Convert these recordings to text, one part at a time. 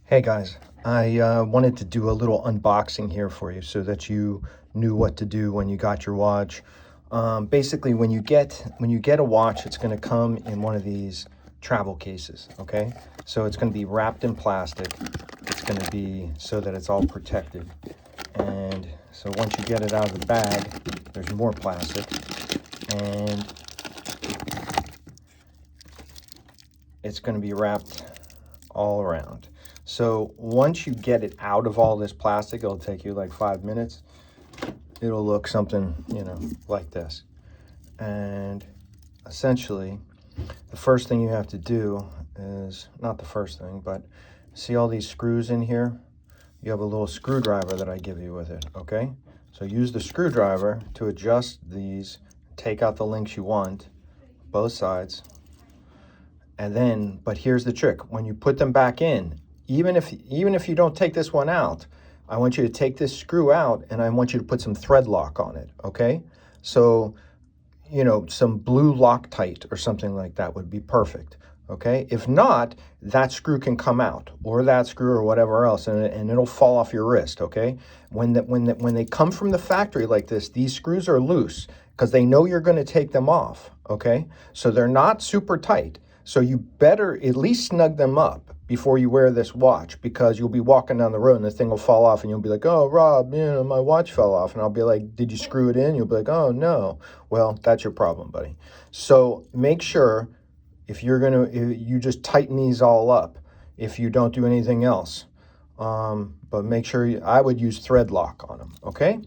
Hey guys, I wanted to do a little unboxing here for you so that you knew what to do when you got your watch. Basically, when you get a watch, it's going to come in one of these travel cases. Okay, so it's going to be wrapped in plastic. It's going to be so that it's all protected. And so once you get it out of the bag, there's more plastic, and it's going to be wrapped all around. So once you get it out of all this plastic, it'll take you like 5 minutes. It'll look something, like this. And essentially, the first thing you have to do is, not the first thing, but see all these screws in here? You have a little screwdriver that I give you with it, okay? So use the screwdriver to adjust these, take out the links you want, both sides. And then, but here's the trick, when you put them back in, even if you don't take this one out, I want you to take this screw out and I want you to put some thread lock on it, okay? So, some blue Loctite or something like that would be perfect, okay? If not, that screw can come out, or that screw or whatever else, and it'll fall off your wrist, okay? When they come from the factory like this, these screws are loose because they know you're going to take them off, okay? So they're not super tight. So you better at least snug them up before you wear this watch, because you'll be walking down the road and the thing will fall off and you'll be like, oh, Rob, my watch fell off. And I'll be like, did you screw it in? You'll be like, oh, no. Well, that's your problem, buddy. So make sure if you just tighten these all up if you don't do anything else. But make sure I would use thread lock on them, okay?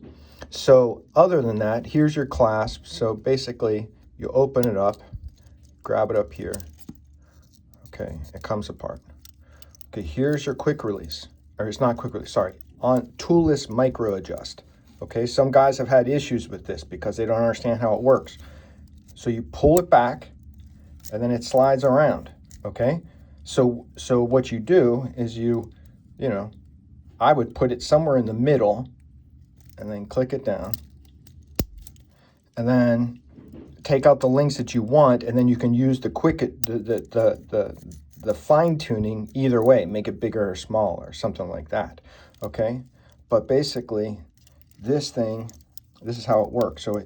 So other than that, here's your clasp. So basically you open it up, grab it up here. Okay, it comes apart. Okay, here's your quick release, or it's not quick release, sorry, on toolless microadjust. Okay, some guys have had issues with this because they don't understand how it works. So you pull it back and then it slides around, okay? So what you do is I would put it somewhere in the middle and then click it down and then take out the links that you want, and then you can use the fine tuning either way, make it bigger or smaller, something like that, okay? But basically, this is how it works. So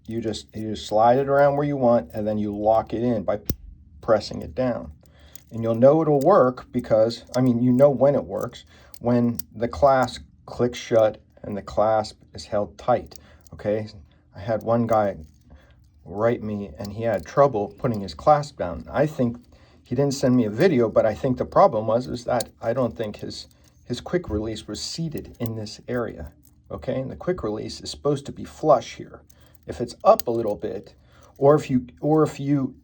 you just slide it around where you want, and then you lock it in by pressing it down. And you'll know it'll work because, you know when it works, when the clasp clicks shut and the clasp is held tight, okay? I had one guy write me and he had trouble putting his clasp down. I think he didn't send me a video, but I think the problem is that I don't think his quick release was seated in this area, okay? And the quick release is supposed to be flush here. If it's up a little bit, or if you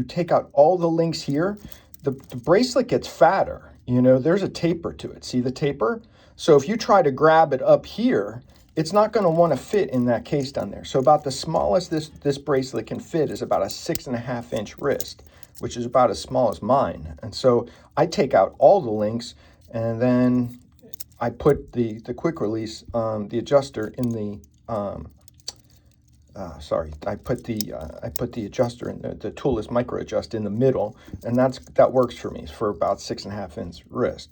take out all the links here, the bracelet gets fatter. There's a taper to it. See the taper? So if you try to grab it up here, it's not going to want to fit in that case down there. So about the smallest this bracelet can fit is about a 6.5-inch wrist, which is about as small as mine. And so I take out all the links, and then I put the quick release, the adjuster in the I put the adjuster in the toolless micro adjust in the middle, and that works for me for about 6.5-inch wrist.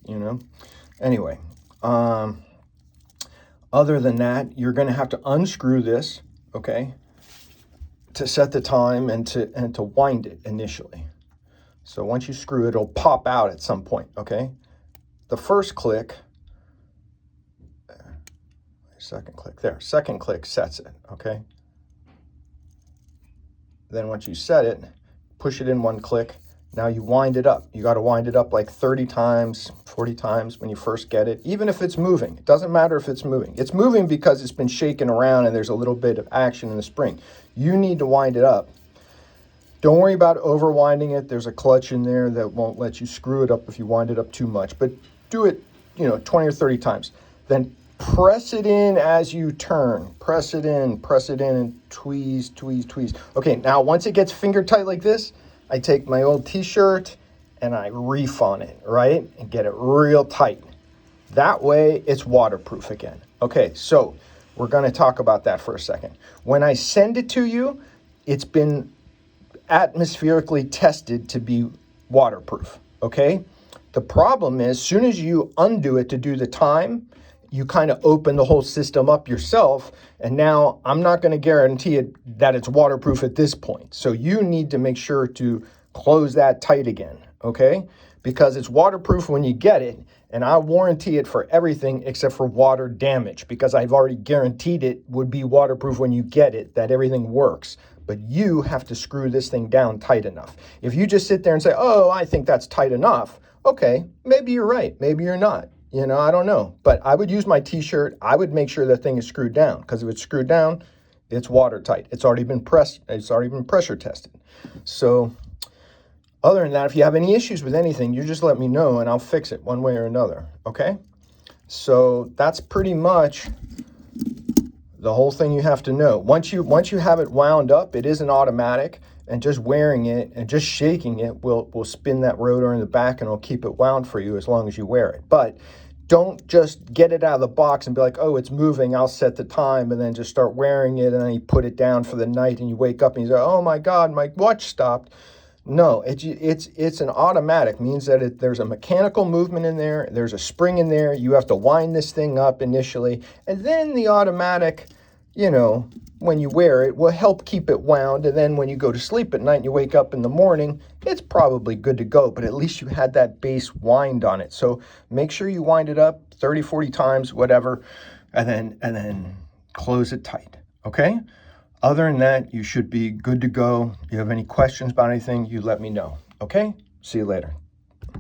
Anyway. Other than that, you're going to have to unscrew this, okay, to set the time and to wind it initially. So once you screw it, it'll pop out at some point, okay? The first click, second click sets it, okay? Then once you set it, push it in one click. Now you wind it up. You got to wind it up like 30 times, 40 times when you first get it, even if it's moving. It doesn't matter if it's moving. It's moving because it's been shaken around and there's a little bit of action in the spring. You need to wind it up. Don't worry about overwinding it. There's a clutch in there that won't let you screw it up if you wind it up too much. But do it, 20 or 30 times. Then press it in as you turn. Press it in, and tweeze, tweeze, tweeze. Okay, now once it gets finger tight like this, I take my old t-shirt and I reef on it, right? And get it real tight. That way it's waterproof again. Okay, so we're gonna talk about that for a second. When I send it to you, it's been atmospherically tested to be waterproof, okay? The problem is, as soon as you undo it to do the time, you kind of open the whole system up yourself. And now I'm not going to guarantee it that it's waterproof at this point. So you need to make sure to close that tight again, okay? Because it's waterproof when you get it, and I warranty it for everything except for water damage, because I've already guaranteed it would be waterproof when you get it, that everything works. But you have to screw this thing down tight enough. If you just sit there and say, oh, I think that's tight enough, okay, maybe you're right, maybe you're not. You know, I don't know. But I would use my t-shirt. I would make sure the thing is screwed down, because if it's screwed down, it's watertight. It's already been pressed. It's already been pressure tested. So other than that, if you have any issues with anything, you just let me know and I'll fix it one way or another. Okay? So that's pretty much the whole thing you have to know. Once you have it wound up, it isn't automatic, and just wearing it and just shaking it will spin that rotor in the back, and it'll keep it wound for you as long as you wear it. But don't just get it out of the box and be like, oh, it's moving, I'll set the time, and then just start wearing it, and then you put it down for the night and you wake up and you say, oh my God, my watch stopped. No, it's an automatic, means that there's a mechanical movement in there, there's a spring in there, you have to wind this thing up initially, and then the automatic, you know, when you wear it, will help keep it wound, and then when you go to sleep at night and you wake up in the morning, it's probably good to go, but at least you had that base wind on it. So make sure you wind it up 30, 40 times, whatever, and then close it tight, okay? Other than that, you should be good to go. If you have any questions about anything, you let me know. Okay? See you later.